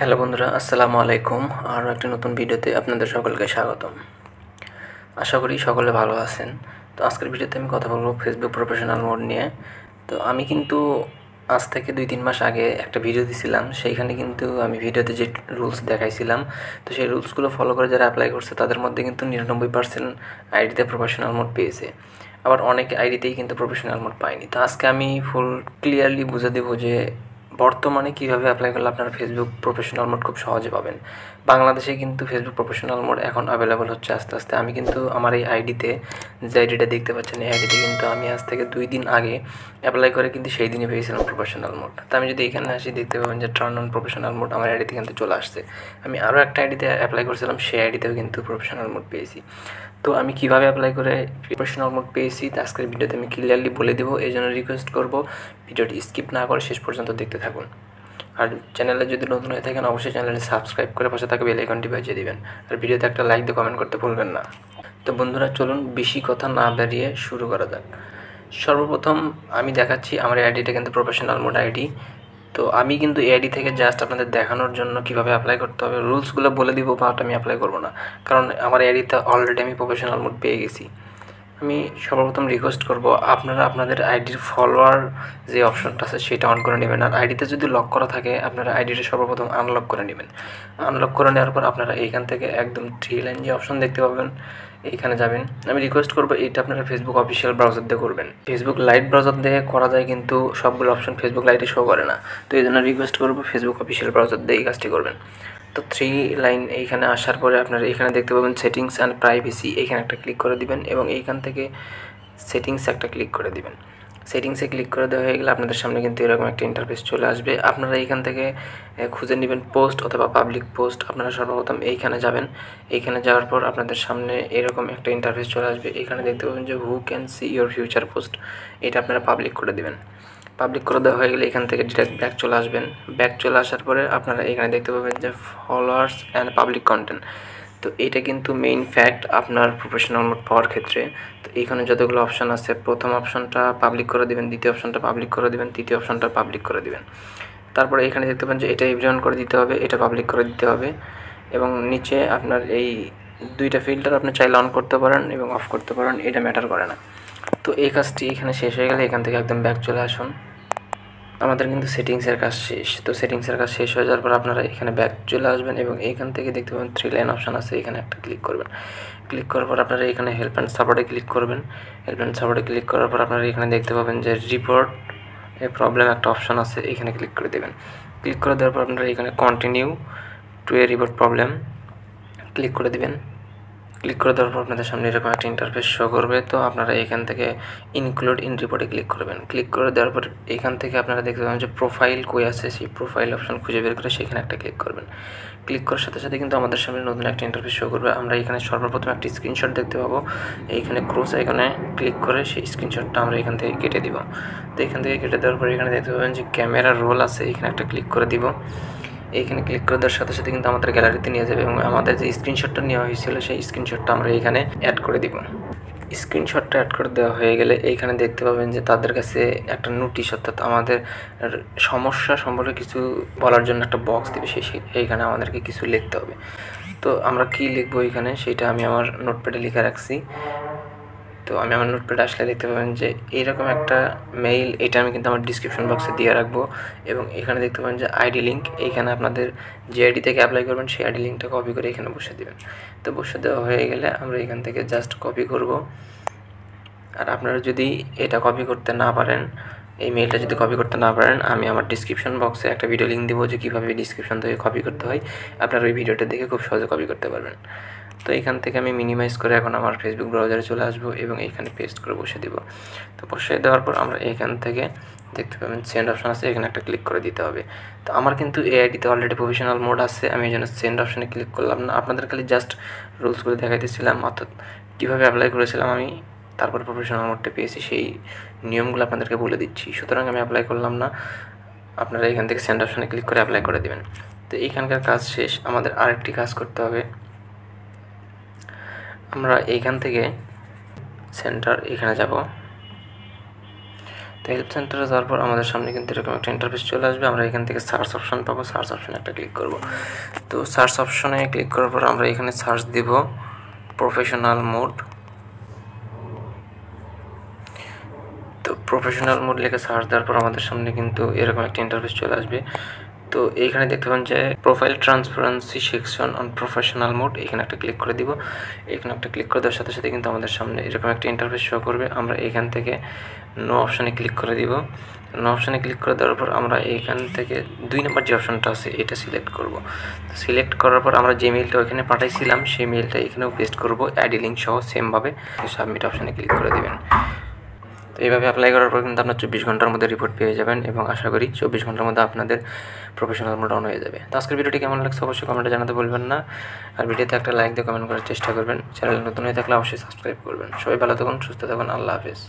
Hello বন্ধুরা, আসসালামু আলাইকুম। আরও একটা নতুন ভিডিওতে আপনাদের সকলকে স্বাগতম। আশা করি সকলে ভালো আছেন। তো আজকের ভিডিওতে আমি কথা বলবো ফেসবুক প্রফেশনাল মোড নিয়ে। তো আমি কিন্তু আজ থেকে 2-3 মাস আগে একটা ভিডিও দিছিলাম, সেইখানে কিন্তু আমি ভিডিওতে যে রুলস দেখাইছিলাম, তো সেই রুলসগুলো ফলো করে যারা অ্যাপ্লাই করছে তাদের মধ্যে কিন্তু 99% আইডিতে প্রফেশনাল মোড পেয়েছে। আবার অনেক আইডিতেই কিন্তু প্রফেশনাল মোড পায়নি। তো আজকে আমি ফুল ক্লিয়ারলি বুঝে দেবো যে বর্তমানে কীভাবে অ্যাপ্লাই করলে আপনারা ফেসবুক প্রফেশনাল মোড খুব সহজে পাবেন। বাংলাদেশে কিন্তু ফেসবুক প্রফেশনাল মোড এখন অ্যাভেলেবল হচ্ছে আস্তে আস্তে। আমি কিন্তু আমার এই আইডিতে, যে আইডিটা দেখতে পাচ্ছেন, এই আইডিতে কিন্তু আমি আজ থেকে 2 দিন আগে অ্যাপ্লাই করে কিন্তু সেই দিনই পেয়েছিলাম প্রফেশনাল মোড। তো আমি যদি এখানে আসি, দেখতে পাবেন যে টার্ন অন প্রফেশনাল মোড আমার আইডিতে কিন্তু চলে আসছে। আমি আরও একটা আইডিতে অ্যাপ্লাই করেছিলাম, সেই আইডিতেও কিন্তু প্রফেশনাল মোড পেয়েছি। তো আমি কীভাবে অ্যাপ্লাই করে প্রফেশনাল মোড পেয়েছি তা আজকের ভিডিওতে আমি ক্লিয়ারলি বলে দেবো। এই জন্য রিকোয়েস্ট করবো ভিডিওটি স্কিপ না করে শেষ পর্যন্ত দেখতে থাকুন। আর চ্যানেলে যদি নতুন হয়ে থাকেন অবশ্যই চ্যানেলটি সাবস্ক্রাইব করে পাশে থাকা বেল আইকনটি বাজিয়ে দিবেন। আর ভিডিওতে একটা লাইক দিয়ে কমেন্ট করতে ভুলবেন না। তো বন্ধুরা, চলুন বেশি কথা না বেরিয়ে শুরু করা যাক। সর্বপ্রথম আমি দেখাচ্ছি আমার আইডিটা কিন্তু প্রফেশনাল মোড আইডি। তো আমি কিন্তু এআইডি থেকে জাস্ট আপনাদের দেখানোর জন্য কীভাবে অ্যাপ্লাই করতে হবে রুলসগুলো বলে দিব, বাট আমি অ্যাপ্লাই করবো না, কারণ আমার এআইডিতে অলরেডি আমি প্রফেশনাল মোড পেয়ে গেছি। আমি সর্বপ্রথম রিকোয়েস্ট করব আপনারা আপনাদের আইডির ফলোয়ার যে অপশনটা আছে সেটা অন করে নেবেন। আর আইডিতে যদি লক করা থাকে আপনারা আইডিটা সর্বপ্রথম আনলক করে নেবেন। আনলক করে নেওয়ার পর আপনারা এইখান থেকে একদম 3 লাইন যে অপশন দেখতে পাবেন এইখানে যাবেন। আমি রিকোয়েস্ট করবো এইটা আপনারা ফেসবুক অফিসিয়াল ব্রাউজার দিয়ে করবেন। ফেসবুক লাইট ব্রাউজার দিয়ে করা যায় কিন্তু সবগুলো অপশন ফেসবুক লাইটে শো করে না। তো এই জন্য রিকোয়েস্ট করবো ফেসবুক অফিসিয়াল ব্রাউজার দিয়ে এই কাজটি করবেন। তো 3 লাইন এইখানে আসার পরে আপনারা এখানে দেখতে পাবেন সেটিংস অ্যান্ড প্রাইভেসি, এইখানে একটা ক্লিক করে দিবেন এবং এইখান থেকে সেটিংসে একটা ক্লিক করে দিবেন। সেটিংসে ক্লিক করে দেওয়া হয়ে গেলে আপনাদের সামনে কিন্তু এরকম একটা ইন্টারফেস চলে আসবে। আপনারা এইখান থেকে খুঁজে নেবেন পোস্ট অথবা পাবলিক পোস্ট। আপনারা সর্বপ্রথম এইখানে যাবেন। এইখানে যাওয়ার পর আপনাদের সামনে এরকম একটা ইন্টারফেস চলে আসবে। এখানে দেখতে পাবেন যে who can see your future post, এটা আপনারা পাবলিক করে দেবেন। পাবলিক করে দেওয়া হয়ে গেলে এখান থেকে ডিরেক্ট ব্যাক চলে আসবেন। ব্যাক চলে আসার পরে আপনারা এখানে দেখতে পাবেন যে ফলোয়ার্স অ্যান্ড পাবলিক কন্টেন্ট। তো এইটা কিন্তু মেইন ফ্যাক্ট আপনার প্রফেশনাল মোড পাওয়ার ক্ষেত্রে। তো এইখানে যতগুলো অপশান আছে, প্রথম অপশানটা পাবলিক করে দেবেন, দ্বিতীয় অপশানটা পাবলিক করে দেবেন, তৃতীয় অপশানটা পাবলিক করে দেবেন। তারপরে এখানে দেখতে পাবেন যে এটা এভরিওয়ান করে দিতে হবে, এটা পাবলিক করে দিতে হবে। এবং নিচে আপনার এই 2টা ফিল্টার আপনি চাইলে অন করতে পারেন এবং অফ করতে পারেন, এটা ম্যাটার করে না। তো এই কাজটি এখানে শেষ হয়ে গেলে এখান থেকে একদম ব্যাক চলে আসুন। আমাদের কিন্তু সেটিংসের কাজ শেষ। তো সেটিংসের কাজ শেষ হয়ে যাওয়ার পর আপনারা এখানে ব্যাক চলে আসবেন এবং এইখান থেকে দেখতে পাবেন 3 লাইন অপশান আছে, এখানে একটা ক্লিক করবেন। ক্লিক করার পর আপনারা এখানে হেল্প অ্যান্ড সাপোর্টে ক্লিক করবেন। হেল্প অ্যান্ড সাপোর্টে ক্লিক করার পর আপনারা এখানে দেখতে পাবেন যে রিপোর্ট এ প্রবলেম একটা অপশান আছে, এখানে ক্লিক করে দেবেন। ক্লিক করে দেওয়ার পর আপনারা এখানে continue to A report problem click করে দেবেন। ক্লিক করে দেওয়ার পর আপনাদের সামনে এরকম একটা ইন্টারফেস শো করবে। তো আপনারা এখান থেকে ইনক্লুড ইন রিপোর্টে ক্লিক করবেন। ক্লিক করে দেওয়ার পর এখান থেকে আপনারা দেখতে পাবেন যে প্রোফাইল কই আছে, সেই প্রোফাইল অপশন খুঁজে বের করে সেখানে একটা ক্লিক করবেন। ক্লিক করার সাথে সাথে কিন্তু আমাদের সামনে নতুন একটা ইন্টারফেস শো করবে। আমরা এখানে সর্বপ্রথম একটি স্ক্রিনশট দেখতে পাবো। এইখানে ক্রস আইকনে ক্লিক করে সেই স্ক্রিনশটটা আমরা এখান থেকে কেটে দিব। তো এখান থেকে কেটে দেওয়ার পর এখানে দেখতে পাবেন যে ক্যামেরা রোল আছে, এখানে একটা ক্লিক করে দিব। এইখানে ক্লিক করে দেওয়ার সাথে সাথে কিন্তু আমাদের গ্যালারিতে নিয়ে যাবে এবং আমাদের যে স্ক্রিনশটটা নেওয়া হয়েছিল সেই স্ক্রিনশটটা আমরা এখানে অ্যাড করে দিব। স্ক্রিনশটটা অ্যাড করে দেওয়া হয়ে গেলে এইখানে দেখতে পাবেন যে তাদের কাছে একটা নোটিশ, অর্থাৎ আমাদের সমস্যা সম্পর্কে কিছু বলার জন্য একটা বক্স দেবে, এইখানে আমাদেরকে কিছু লিখতে হবে। তো আমরা কি লিখবো এখানে সেটা আমি আমার নোটপ্যাডে লিখে রাখছি। তো আমি আমার নোটপ্যাডে আসলে দেখতে পাবেন যে এইরকম একটা মেইল, এটা আমি কিন্তু আমার ডিসক্রিপশন বক্সে দিয়ে রাখবো। এবং এখানে দেখতে পাবেন যে আইডি লিঙ্ক, এইখানে আপনাদের যে আইডি থেকে অ্যাপ্লাই করবেন সেই আইডি লিঙ্কটা কপি করে এখানে বসে দেবেন। তো বসে দেওয়া হয়ে গেলে আমরা এখান থেকে জাস্ট কপি করব। আর আপনারা যদি এটা কপি করতে না পারেন, এই মেইলটা যদি কপি করতে না পারেন, আমি আমার ডিসক্রিপশন বক্সে একটা ভিডিও লিঙ্ক দেবো যে কীভাবে ডিসক্রিপশন থেকে কপি করতে হয়। আপনারা ওই ভিডিওটা দেখে খুব সহজে কপি করতে পারবেন। তো এখান থেকে আমি মিনিমাইজ করে এখন আমার ফেসবুক ব্রাউজারে চলে আসবো এবং এইখানে পেস্ট করে বসে দিব। তো বসে দেওয়ার পর আমরা এইখান থেকে দেখতে পাবেন সেন্ড অপশন আছে, এখানে একটা ক্লিক করে দিতে হবে। তো আমার কিন্তু এই আইডিতে অলরেডি প্রফেশনাল মোড আছে, আমি এই জন্য সেন্ড অপশনে ক্লিক করলাম না। আপনাদের খালি জাস্ট রুলসগুলো দেখাইতেছিলাম, অর্থাৎ কীভাবে অ্যাপ্লাই করেছিলাম আমি, তারপর প্রফেশনাল মোডটা পেয়েছি সেই নিয়মগুলো আপনাদেরকে বলে দিচ্ছি। সুতরাং আমি অ্যাপ্লাই করলাম না, আপনারা এখান থেকে সেন্ড অপশনে ক্লিক করে অ্যাপ্লাই করে দেবেন। তো এইখানকার কাজ শেষ। আমাদের আরেকটি কাজ করতে হবে। আমরা এইখান থেকে সেন্টার এখানে যাব। তো হেল্প সেন্টারে যাওয়ার পর আমাদের সামনে কিন্তু এরকম একটা ইন্টারফেস চলে আসবে। আমরা এখান থেকে সার্চ অপশন পাবো, সার্চ অপশনে একটা ক্লিক করব। তো সার্চ অপশনে ক্লিক করার পর আমরা এখানে সার্চ দিব প্রফেশনাল মোড। তো প্রফেশনাল মোড লিখে সার্চ দেওয়ার পর আমাদের সামনে কিন্তু এরকম একটা ইন্টারফেস চলে আসবে। তো এইখানে দেখতে পান যে profile transparency section on professional mode, এখানে একটা ক্লিক করে দিব। এখানে একটা ক্লিক করে দেওয়ার সাথে সাথে কিন্তু আমাদের সামনে এরকম একটা ইন্টারফেস শো করবে। আমরা এখান থেকে নো অপশানে ক্লিক করে দিব। নো অপশানে ক্লিক করে দেওয়ার পর আমরা এইখান থেকে 2 নম্বর যে অপশানটা আছে এটা সিলেক্ট করব। তো সিলেক্ট করার পর আমরা যে মেইলটা ওইখানে পাঠাইছিলাম সেই মেইলটা এখানেও পেস্ট করব আইডি লিঙ্ক সহ সেমভাবে। সাবমিট অপশানে ক্লিক করে দেবেন। তো এইভাবে অ্যাপ্লাই করার পর কিন্তু আপনার 24 ঘন্টার মধ্যে রিপোর্ট পেয়ে যাবেন এবং আশা করি 24 ঘন্টার মধ্যে আপনাদের প্রফেশনাল মোড অন হয়ে যাবে। তো আজকের ভিডিওটি কেমন লাগছে অবশ্যই কমেন্টে জানাতে ভুলবেন না। আর ভিডিওতে একটা লাইক দিয়ে কমেন্ট করার চেষ্টা করবেন। চ্যানেল নতুন হয়ে থাকলে অবশ্যই সাবস্ক্রাইব করবেন। সবাই ভালো থাকুন, সুস্থ থাকুন, আল্লাহ হাফেজ।